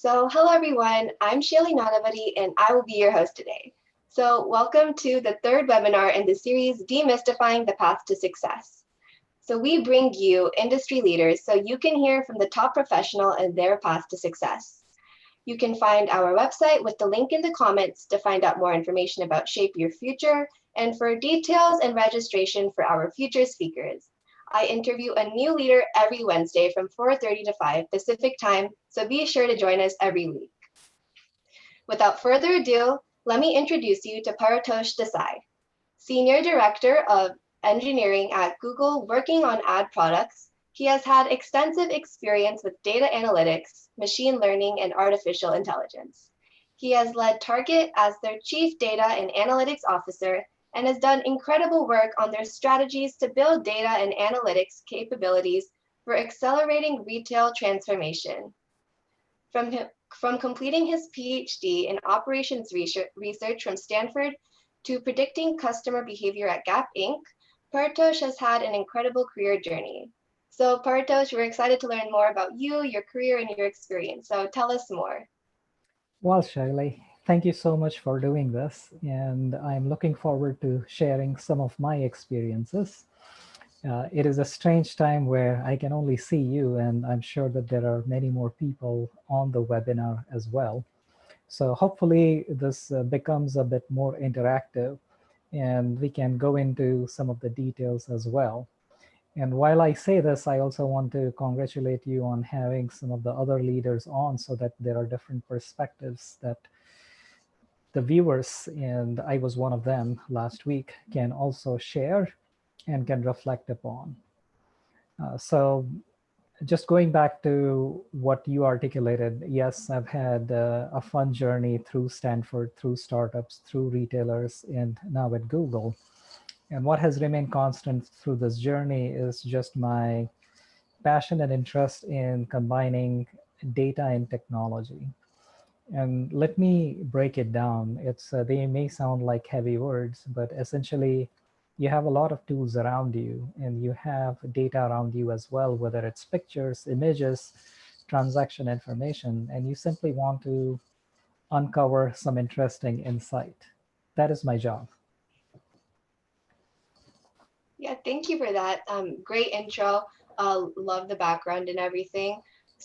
Hello everyone, I'm Shailee Nanavati and I will be your host today. Welcome to the third webinar in the series Demystifying the Path to Success. We bring you industry leaders so you can hear from the top professional and their path to success. You can find our website with the link in the comments to find out more information about Shape Your Future and for details and registration for our future speakers. I interview a new leader every Wednesday from 4:30 to 5 Pacific time, so be sure to join us every week. Without further ado, let me introduce you to Paritosh Desai, Senior Director of Engineering at Google working on ad products. He has had extensive experience with data analytics, machine learning, and artificial intelligence. He has led Target as their Chief Data and Analytics Officer and has done incredible work on their strategies to build data and analytics capabilities for accelerating retail transformation. From completing his PhD in operations research from Stanford to predicting customer behavior at Gap Inc., Paritosh has had an incredible career journey. So Paritosh, we're excited to learn more about you, your career, and your experience. So tell us more. Well, Shailee, thank you so much for doing this. And I'm looking forward to sharing some of my experiences. It is a strange time where I can only see you, and I'm sure that there are many more people on the webinar as well. So hopefully this becomes a bit more interactive and we can go into some of the details as well. And while I say this, I also want to congratulate you on having some of the other leaders on so that there are different perspectives that the viewers, and I was one of them last week, can also share and can reflect upon. So just going back to what you articulated, yes, I've had a fun journey through Stanford, through startups, through retailers, and now at Google. And what has remained constant through this journey is just my passion and interest in combining data and technology. And let me break it down. They may sound like heavy words, but essentially you have a lot of tools around you and you have data around you as well, whether it's pictures, images, transaction information, and you simply want to uncover some interesting insight. That is my job. Yeah, thank you for that. Great intro. Love the background and everything.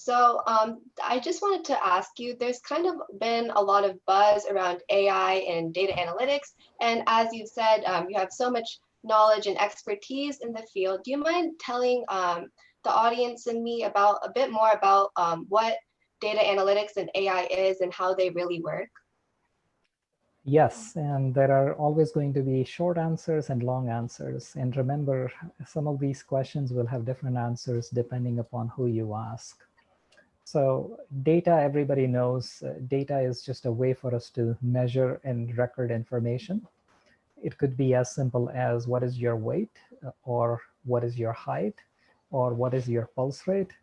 I just wanted to ask you, there's kind of been a lot of buzz around AI and data analytics. And as you've said, you have so much knowledge and expertise in the field. Do you mind telling the audience and me about a bit more about what data analytics and AI is and how they really work? Yes, and there are always going to be short answers and long answers. And remember, some of these questions will have different answers depending upon who you ask. So data, everybody knows, data is just a way for us to measure and record information. It could be as simple as what is your weight, or what is your height, or what is your pulse rate,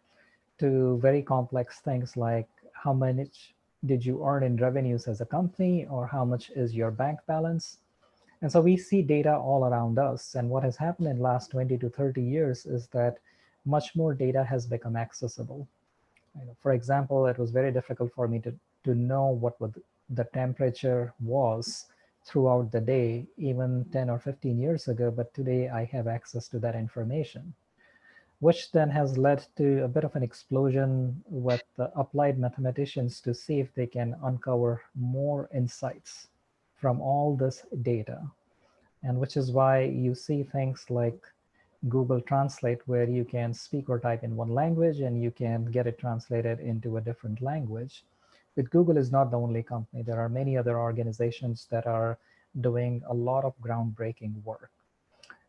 to very complex things like how much did you earn in revenues as a company, or how much is your bank balance. And so we see data all around us. And what has happened in the last 20 to 30 years is that much more data has become accessible. For example, it was very difficult for me to know what the temperature was throughout the day, even 10 or 15 years ago, but today I have access to that information, which then has led to a bit of an explosion with the applied mathematicians to see if they can uncover more insights from all this data. And which is why you see things like Google Translate, where you can speak or type in one language and you can get it translated into a different language. But Google is not the only company. There are many other organizations that are doing a lot of groundbreaking work.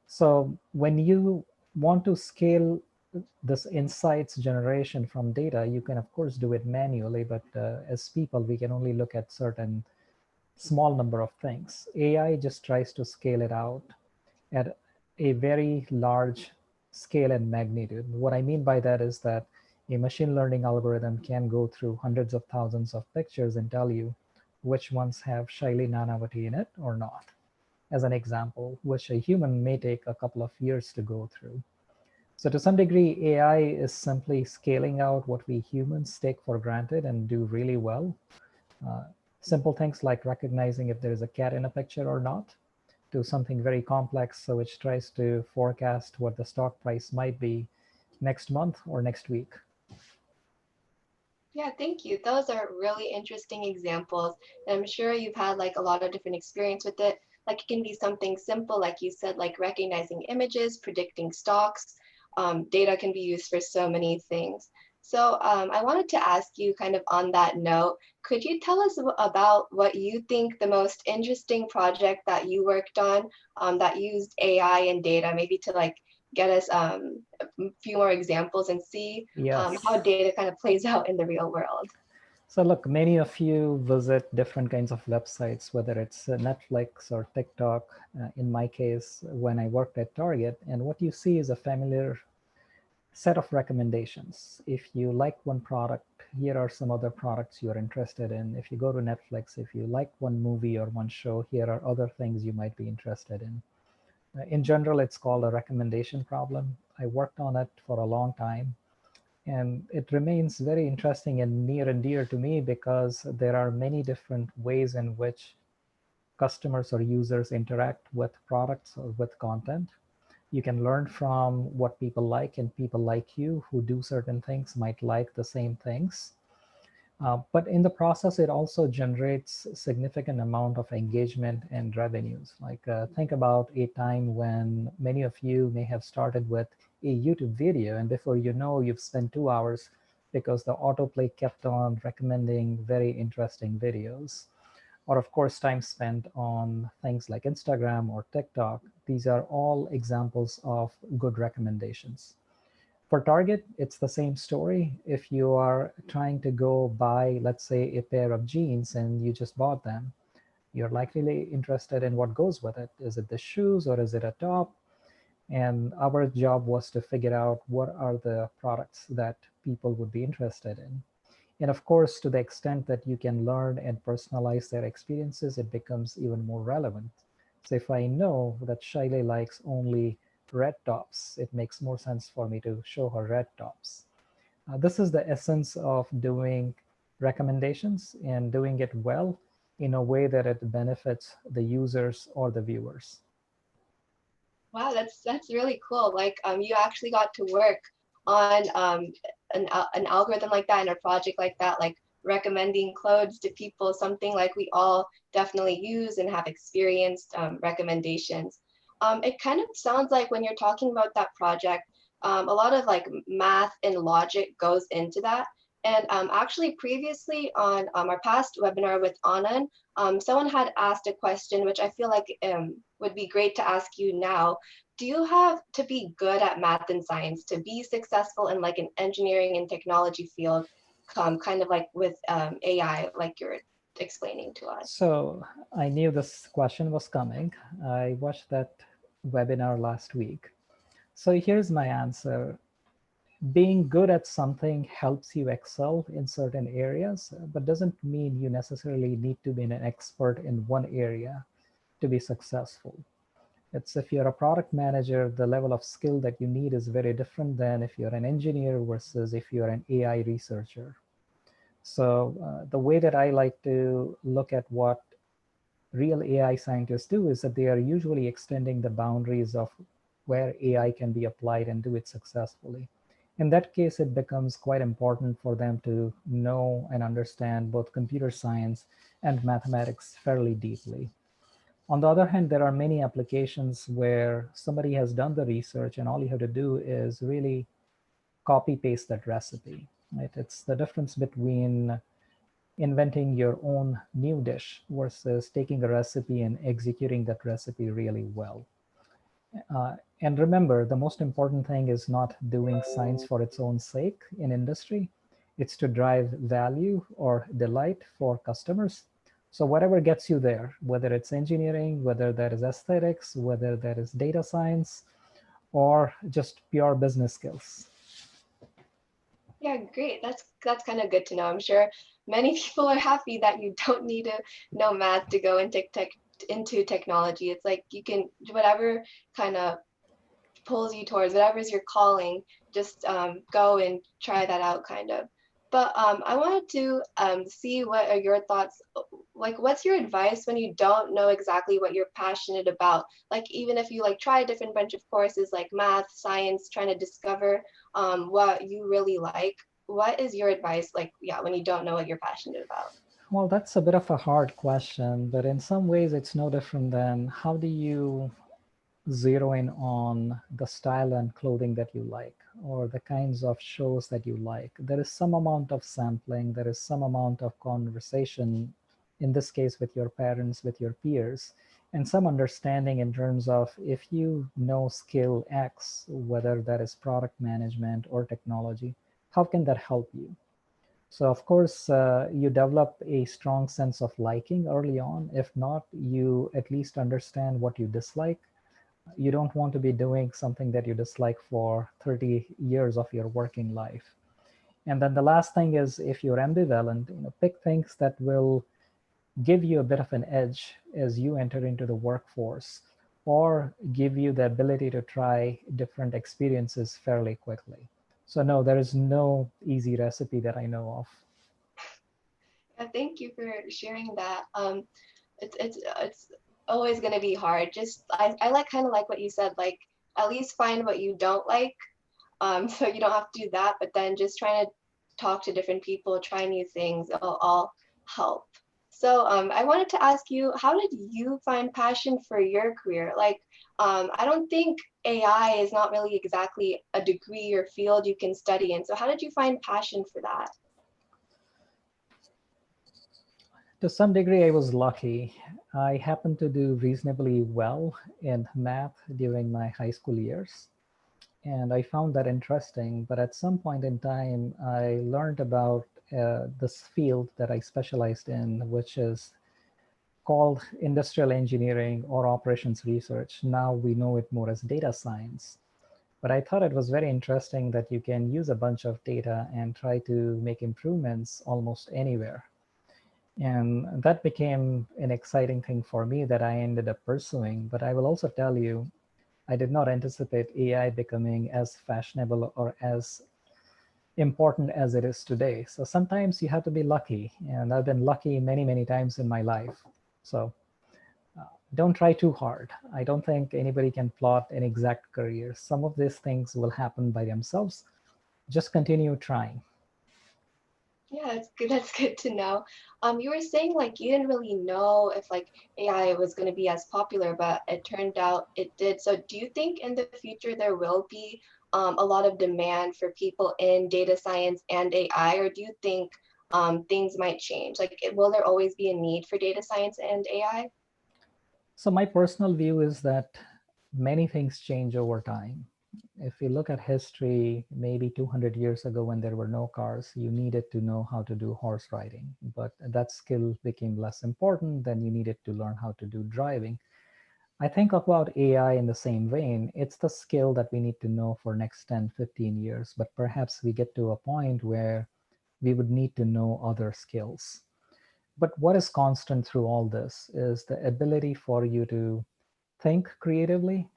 So when you want to scale this insights generation from data, you can of course do it manually, but as people, we can only look at certain small number of things. AI just tries to scale it out at a very large scale and magnitude. What I mean by that is that a machine learning algorithm can go through hundreds of thousands of pictures and tell you which ones have Shailee Nanavati in it or not, as an example, which a human may take a couple of years to go through. So to some degree, AI is simply scaling out what we humans take for granted and do really well. Uh, Simple things like recognizing if there is a cat in a picture or not, to something very complex, so which tries to forecast what the stock price might be next month or next week. Yeah, thank you. Those are really interesting examples. And I'm sure you've had like a lot of different experience with it. Like it can be something simple, like you said, like recognizing images, predicting stocks. Data can be used for so many things. So I wanted to ask you kind of on that note, could you tell us about what you think the most interesting project that you worked on that used AI and data, maybe to like get us a few more examples and see how Yes. data kind of plays out in the real world. So look, many of you visit different kinds of websites, whether it's Netflix or TikTok. In my case, when I worked at Target, and what you see is a familiar set of recommendations. If you like one product, here are some other products you're interested in. If you go to Netflix, if you like one movie or one show, here are other things you might be interested in. In general, it's called a recommendation problem. I worked on it for a long time, and it remains very interesting and near and dear to me because there are many different ways in which customers or users interact with products or with content. You can learn from what people like, and people like you who do certain things might like the same things. But in the process, it also generates significant amount of engagement and revenues. Like think about a time when many of you may have started with a YouTube video, and before you know, you've spent 2 hours because the autoplay kept on recommending very interesting videos. Or of course, time spent on things like Instagram or TikTok. These are all examples of good recommendations. For Target, it's the same story. If you are trying to go buy, let's say, a pair of jeans and you just bought them, you're likely interested in what goes with it. Is it the shoes or is it a top? And our job was to figure out what are the products that people would be interested in. And of course, to the extent that you can learn and personalize their experiences, it becomes even more relevant. So if I know that Shailee likes only red tops, it makes more sense for me to show her red tops. This is the essence of doing recommendations and doing it well in a way that it benefits the users or the viewers. Wow, that's really cool. Like you actually got to work on an algorithm like that and a project like that, like recommending clothes to people, something like we all definitely use and have experienced recommendations. It kind of sounds like when you're talking about that project, a lot of like math and logic goes into that. And actually previously on our past webinar with Anand, someone had asked a question, which I feel like would be great to ask you now. Do you have to be good at math and science to be successful in like an engineering and technology field, kind of like with AI, like you're explaining to us? So I knew this question was coming. I watched that webinar last week. So here's my answer. Being good at something helps you excel in certain areas, but doesn't mean you necessarily need to be an expert in one area to be successful. It's if you're a product manager, the level of skill that you need is very different than if you're an engineer versus if you're an AI researcher. So the way that I like to look at what real AI scientists do is that they are usually extending the boundaries of where AI can be applied and do it successfully. In that case, it becomes quite important for them to know and understand both computer science and mathematics fairly deeply. On the other hand, there are many applications where somebody has done the research and all you have to do is really copy paste that recipe. Right? It's the difference between inventing your own new dish versus taking a recipe and executing that recipe really well. And remember, the most important thing is not doing science for its own sake in industry. It's to drive value or delight for customers. So whatever gets you there, whether it's engineering, whether that is aesthetics, whether that is data science, or just pure business skills. Yeah, great. That's kind of good to know. I'm sure many people are happy that you don't need to know math to go into technology. It's like you can do whatever kind of pulls you towards whatever's your calling, just go and try that out kind of. But I wanted to see what are your thoughts, like what's your advice when you don't know exactly what you're passionate about? Like even if you like try a different bunch of courses like math, science, trying to discover what you really like, what is your advice like, yeah, when you don't know what you're passionate about? Well, that's a bit of a hard question, but in some ways it's no different than how do you zero in on the style and clothing that you like or the kinds of shows that you like. There is some amount of sampling, there is some amount of conversation, in this case with your parents, with your peers, and some understanding in terms of if you know skill X, whether that is product management or technology, how can that help you? So of course, you develop a strong sense of liking early on. If not, you at least understand what you dislike. You don't want to be doing something that you dislike for 30 years of your working life. And then the last thing is, if you're ambivalent, pick things that will give you a bit of an edge as you enter into the workforce, or give you the ability to try different experiences fairly quickly. So no, there is no easy recipe that I know of. Thank you for sharing that. It's always gonna be hard. Just I like kind of like what you said, like at least find what you don't like. So you don't have to do that, but then just trying to talk to different people, try new things, it'll all help. So I wanted to ask you, how did you find passion for your career? Like, I don't think AI is not really exactly a degree or field you can study in. So how did you find passion for that? To some degree, I was lucky. I happened to do reasonably well in math during my high school years, and I found that interesting. But at some point in time, I learned about this field that I specialized in, which is called industrial engineering or operations research. Now we know it more as data science. But I thought it was very interesting that you can use a bunch of data and try to make improvements almost anywhere. And that became an exciting thing for me that I ended up pursuing. But I will also tell you, I did not anticipate AI becoming as fashionable or as important as it is today. So sometimes you have to be lucky. And I've been lucky many, many times in my life. So don't try too hard. I don't think anybody can plot an exact career. Some of these things will happen by themselves. Just continue trying. Yeah, it's good. That's good to know. You were saying like you didn't really know if like AI was going to be as popular, but it turned out it did. So do you think in the future there will be a lot of demand for people in data science and AI, or do you think things might change? Like, will there always be a need for data science and AI? So my personal view is that many things change over time. If you look at history, maybe 200 years ago when there were no cars, you needed to know how to do horse riding, but that skill became less important. Then you needed to learn how to do driving. I think about AI in the same vein. It's the skill that we need to know for next 10, 15 years, but perhaps we get to a point where we would need to know other skills. But what is constant through all this is the ability for you to think creatively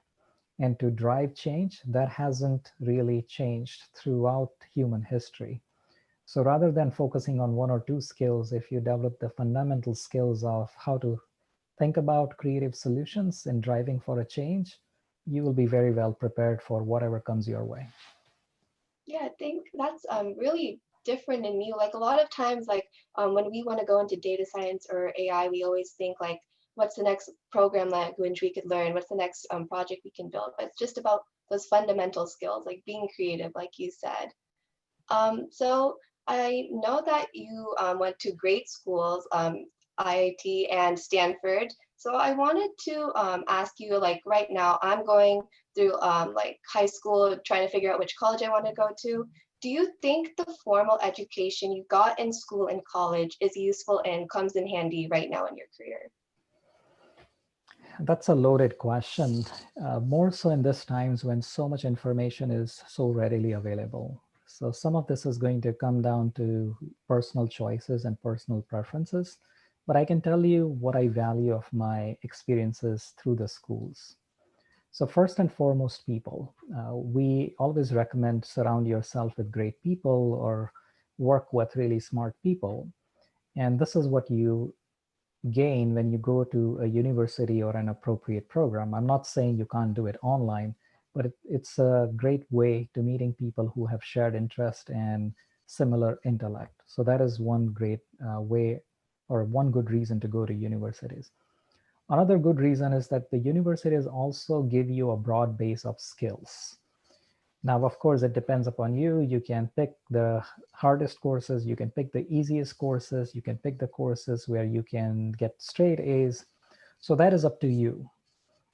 and to drive change. That hasn't really changed throughout human history. So rather than focusing on one or two skills, if you develop the fundamental skills of how to think about creative solutions and driving for a change, you will be very well prepared for whatever comes your way. Yeah, I think that's really different in me. Like a lot of times, like when we want to go into data science or AI, we always think like, what's the next program language we could learn? What's the next project we can build? But it's just about those fundamental skills, like being creative, like you said. So I know that you went to great schools, IIT and Stanford. So I wanted to ask you, like right now, I'm going through like high school, trying to figure out which college I want to go to. Do you think the formal education you got in school and college is useful and comes in handy right now in your career? That's a loaded question, more so in this times when so much information is so readily available. So some of this is going to come down to personal choices and personal preferences, but I can tell you what I value of my experiences through the schools. So first and foremost, people. We always recommend surround yourself with great people or work with really smart people. And this is what you gain when you go to a university or an appropriate program. I'm not saying you can't do it online, but it's a great way to meeting people who have shared interest and similar intellect. So that is one great way or one good reason to go to universities. Another good reason is that the universities also give you a broad base of skills. Now, of course, it depends upon you. You can pick the hardest courses, you can pick the easiest courses, you can pick the courses where you can get straight A's. So that is up to you.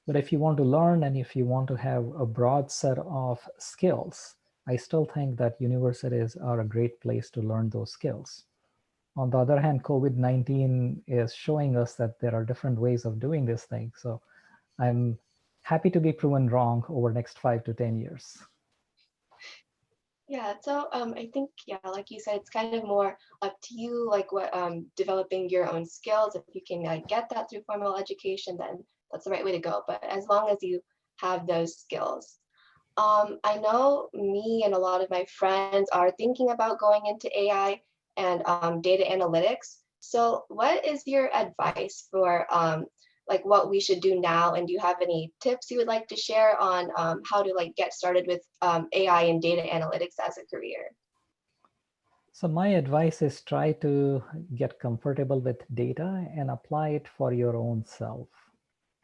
But if you want to learn and if you want to have a broad set of skills, I still think that universities are a great place to learn those skills. On the other hand, COVID-19 is showing us that there are different ways of doing this thing. So I'm happy to be proven wrong over the next 5 to 10 years. Yeah, so I think, yeah, like you said, it's kind of more up to you, like what developing your own skills. If you can get that through formal education, then that's the right way to go. But as long as you have those skills. I know me and a lot of my friends are thinking about going into AI and data analytics. So what is your advice for like what we should do now? And do you have any tips you would like to share on how to like get started with AI and data analytics as a career? So my advice is try to get comfortable with data and apply it for your own self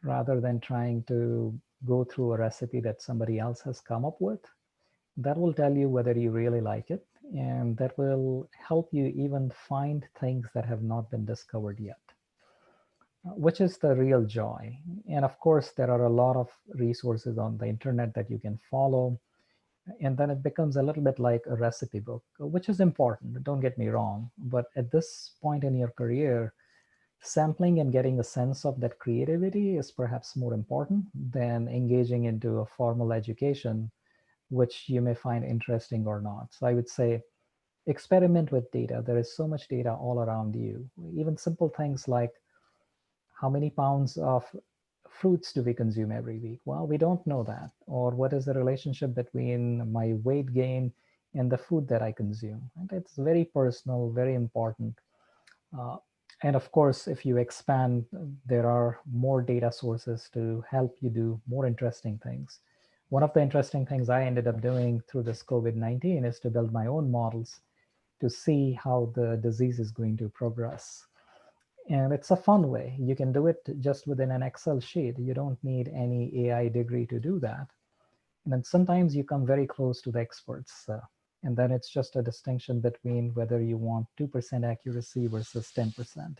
rather than trying to go through a recipe that somebody else has come up with. That will tell you whether you really like it, and that will help you even find things that have not been discovered yet, which is the real joy. And of course, there are a lot of resources on the internet that you can follow. And then it becomes a little bit like a recipe book, which is important, don't get me wrong. But at this point in your career, sampling and getting a sense of that creativity is perhaps more important than engaging into a formal education, which you may find interesting or not. So I would say experiment with data. There is so much data all around you. Even simple things like how many pounds of fruits do we consume every week? Well, we don't know that. Or what is the relationship between my weight gain and the food that I consume? And it's very personal, very important. Uh, and of course, if you expand, there are more data sources to help you do more interesting things. One of the interesting things I ended up doing through this COVID-19 is to build my own models to see how the disease is going to progress. And it's a fun way. You can do it just within an Excel sheet. You don't need any AI degree to do that. And then sometimes you come very close to the experts. And then it's just a distinction between whether you want 2% accuracy versus 10%.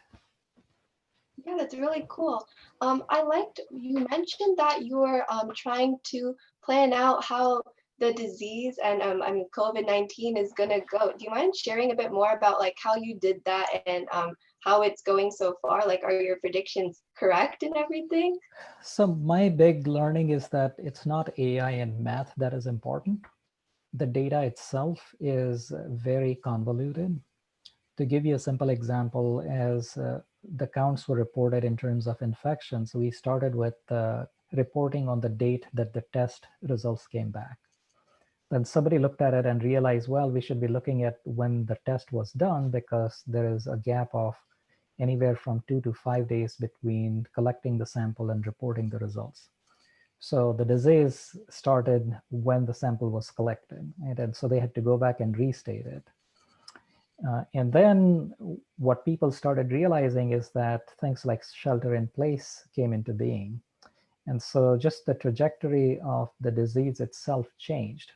Yeah, that's really cool. I liked you mentioned that you were trying to plan out how the disease and I mean COVID-19 is gonna go. Do you mind sharing a bit more about like how you did that and how it's going so far? Like, are your predictions correct and everything? So my big learning is that it's not AI and math that is important. The data itself is very convoluted. To give you a simple example, as the counts were reported in terms of infections, we started with reporting on the date that the test results came back. Then somebody looked at it and realized, well, we should be looking at when the test was done because there is a gap of anywhere from 2 to 5 days between collecting the sample and reporting the results. So the disease started when the sample was collected, and so they had to go back and restate it. And then what people started realizing is that things like shelter in place came into being. And so just the trajectory of the disease itself changed.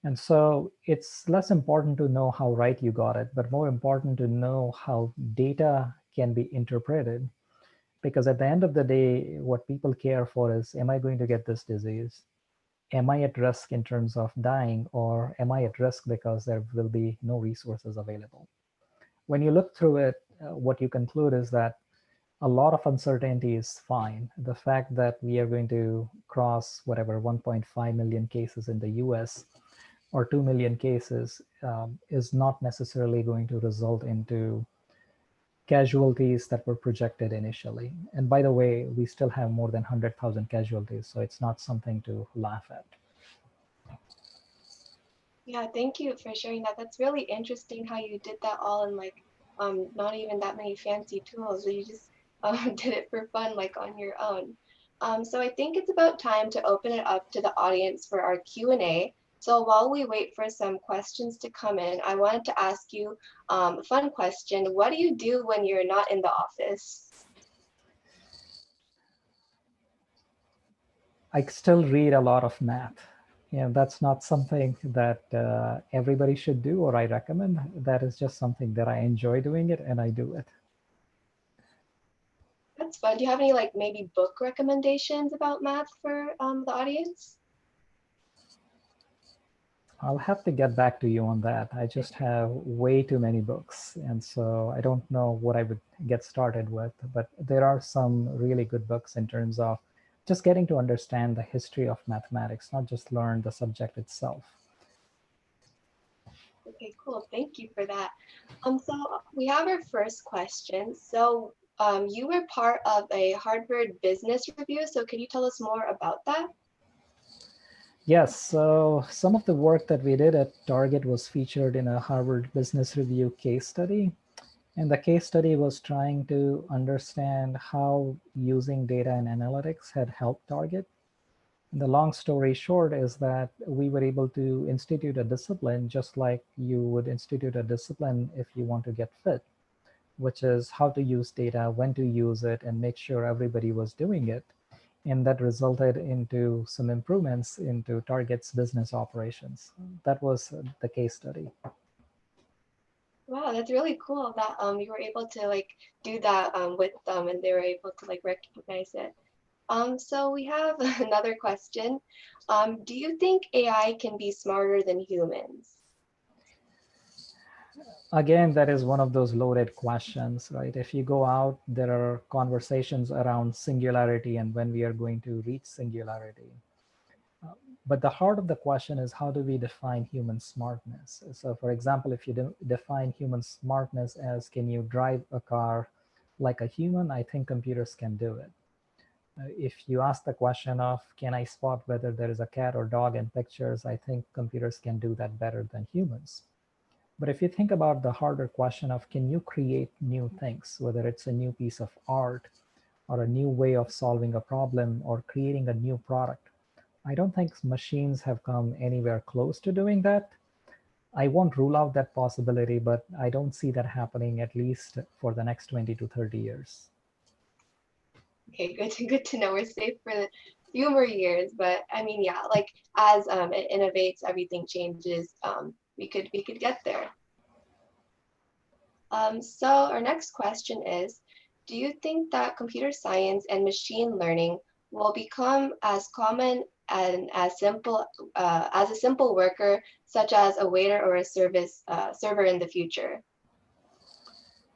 And so it's less important to know how right you got it, but more important to know how data can be interpreted. Because at the end of the day, what people care for is, am I going to get this disease? Am I at risk in terms of dying, or am I at risk because there will be no resources available? When you look through it, what you conclude is that a lot of uncertainty is fine. The fact that we are going to cross whatever 1.5 million cases in the US or 2 million cases is not necessarily going to result into casualties that were projected initially. And by the way, we still have more than 100,000 casualties, so it's not something to laugh at. Yeah, thank you for sharing that. That's really interesting how you did that all in like not even that many fancy tools. You just did it for fun, like on your own. So I think it's about time to open it up to the audience for our Q&A. So while we wait for some questions to come in, I wanted to ask you a fun question. What do you do when you're not in the office? I still read a lot of math. That's not something that everybody should do or I recommend. That is just something that I enjoy doing it and I do it. That's fun. Do you have any like maybe book recommendations about math for the audience? I'll have to get back to you on that. I just have way too many books. And so I don't know what I would get started with, but there are some really good books in terms of just getting to understand the history of mathematics, not just learn the subject itself. Okay, cool. Thank you for that. So we have our first question. So you were part of a Harvard Business Review. So can you tell us more about that? Yes, so some of the work that we did at Target was featured in a Harvard Business Review case study. And the case study was trying to understand how using data and analytics had helped Target. And the long story short is that we were able to institute a discipline just like you would institute a discipline if you want to get fit, which is how to use data, when to use it, and make sure everybody was doing it. And that resulted into some improvements into Target's business operations. That was the case study. Wow, that's really cool that you were able to like do that with them and they were able to like recognize it. So we have another question. Do you think AI can be smarter than humans? Again, that is one of those loaded questions, right? If you go out, there are conversations around singularity and when we are going to reach singularity. But the heart of the question is, how do we define human smartness? So for example, if you define human smartness as can you drive a car like a human, I think computers can do it. If you ask the question of can I spot whether there is a cat or dog in pictures, I think computers can do that better than humans. But if you think about the harder question of can you create new things, whether it's a new piece of art or a new way of solving a problem or creating a new product, I don't think machines have come anywhere close to doing that. I won't rule out that possibility, but I don't see that happening at least for the next 20 to 30 years. Okay, good to know we're safe for a few more years. But I mean, yeah, like as it innovates, everything changes. We could get there. So our next question is, do you think that computer science and machine learning will become as common and as simple as a simple worker, such as a waiter or a service server in the future?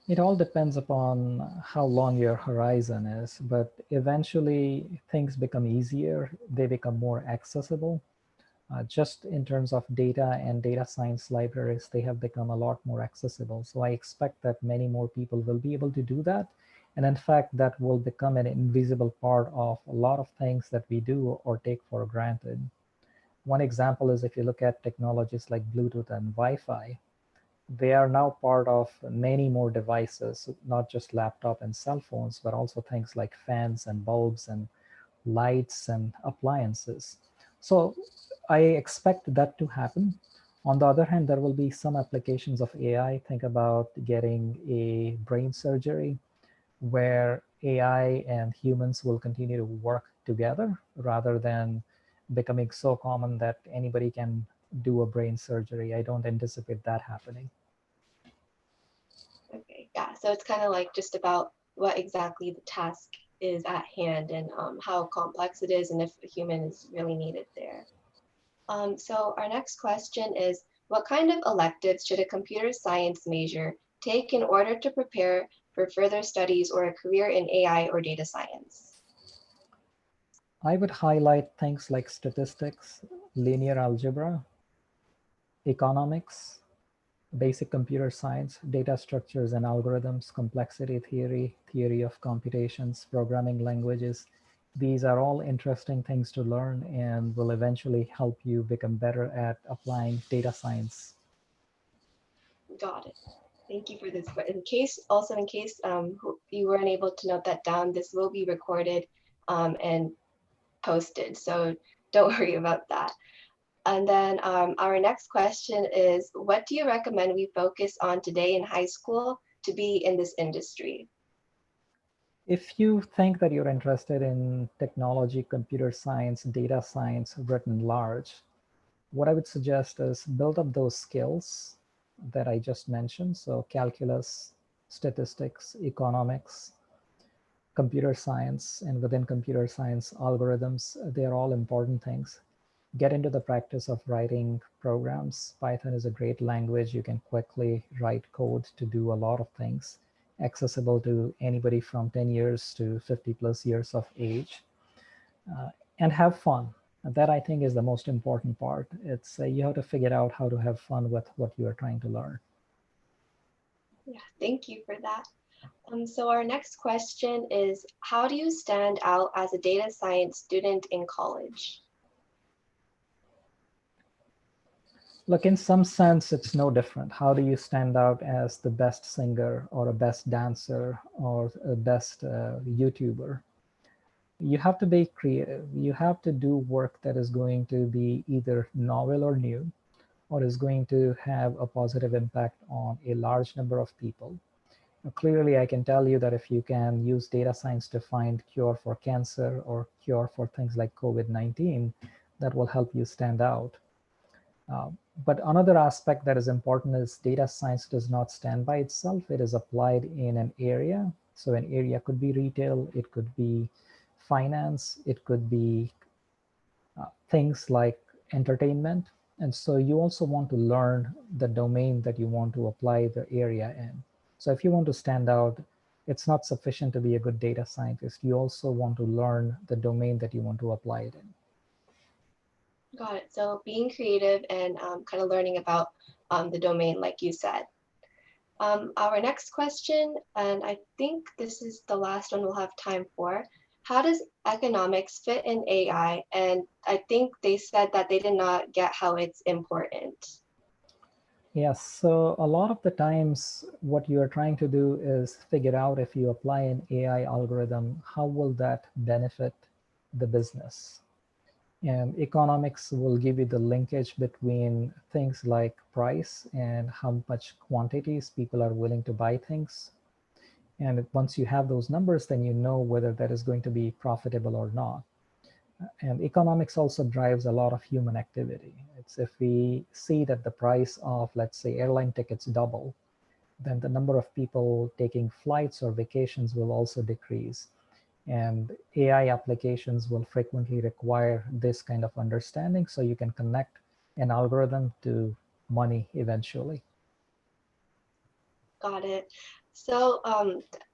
It all depends upon how long your horizon is, but eventually things become easier, they become more accessible. Just in terms of data and data science libraries, they have become a lot more accessible. So I expect that many more people will be able to do that. And in fact, that will become an invisible part of a lot of things that we do or take for granted. One example is if you look at technologies like Bluetooth and Wi-Fi, they are now part of many more devices, not just laptop and cell phones, but also things like fans and bulbs and lights and appliances. So I expect that to happen. On the other hand, there will be some applications of AI. Think about getting a brain surgery where AI and humans will continue to work together rather than becoming so common that anybody can do a brain surgery. I don't anticipate that happening. Okay, yeah. So it's kind of like just about what exactly the task is at hand and how complex it is and if a human is really needed there. So our next question is, what kind of electives should a computer science major take in order to prepare for further studies or a career in AI or data science? I would highlight things like statistics, linear algebra, economics, basic computer science, data structures and algorithms, complexity theory, theory of computations, programming languages. These are all interesting things to learn and will eventually help you become better at applying data science. Got it. Thank you for this. But in case you weren't able to note that down, this will be recorded and posted. So don't worry about that. And then our next question is, what do you recommend we focus on today in high school to be in this industry? If you think that you're interested in technology, computer science, data science written large, what I would suggest is build up those skills that I just mentioned. So calculus, statistics, economics, computer science, and within computer science, algorithms, they're all important things. Get into the practice of writing programs. Python is a great language. You can quickly write code to do a lot of things, accessible to anybody from 10 years to 50 plus years of age, and have fun. That I think is the most important part. It's you have to figure out how to have fun with what you are trying to learn. Yeah, thank you for that. So our next question is, how do you stand out as a data science student in college? Look, in some sense, it's no different. How do you stand out as the best singer or a best dancer or a best YouTuber? You have to be creative. You have to do work that is going to be either novel or new, or is going to have a positive impact on a large number of people. Now, clearly, I can tell you that if you can use data science to find cure for cancer or cure for things like COVID-19, that will help you stand out. But another aspect that is important is data science does not stand by itself. It is applied in an area. So an area could be retail, it could be finance, it could be things like entertainment. And so you also want to learn the domain that you want to apply the area in. So if you want to stand out, it's not sufficient to be a good data scientist. You also want to learn the domain that you want to apply it in. Got it. So being creative and kind of learning about the domain, like you said. Our next question, and I think this is the last one we'll have time for. How does economics fit in AI? And I think they said that they did not get how it's important. Yes, so a lot of the times what you are trying to do is figure out if you apply an AI algorithm, how will that benefit the business? And economics will give you the linkage between things like price and how much quantities people are willing to buy things. And once you have those numbers, then you know whether that is going to be profitable or not. And economics also drives a lot of human activity. It's if we see that the price of, let's say, airline tickets double, then the number of people taking flights or vacations will also decrease. And AI applications will frequently require this kind of understanding so you can connect an algorithm to money eventually. Got it. So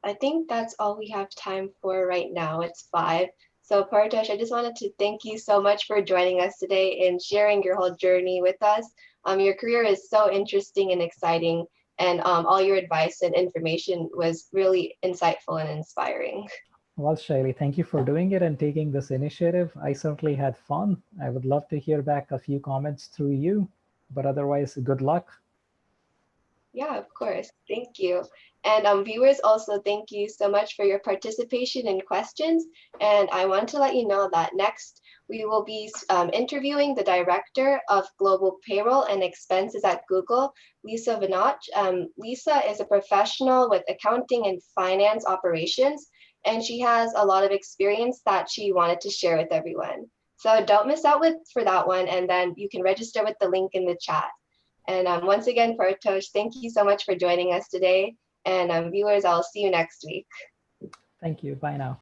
I think that's all we have time for right now. It's 5. So Paritosh, I just wanted to thank you so much for joining us today and sharing your whole journey with us. Your career is so interesting and exciting, and all your advice and information was really insightful and inspiring. Well, Shailee, thank you for doing it and taking this initiative. I certainly had fun. I would love to hear back a few comments through you, but otherwise, good luck. Yeah, of course. Thank you. And viewers, also thank you so much for your participation and questions. And I want to let you know that next we will be interviewing the Director of Global Payroll and Expenses at Google, Lisa Vinach. Lisa is a professional with accounting and finance operations, and she has a lot of experience that she wanted to share with everyone. So don't miss out for that one, and then you can register with the link in the chat. And once again, Paritosh, thank you so much for joining us today. And viewers, I'll see you next week. Thank you. Bye now.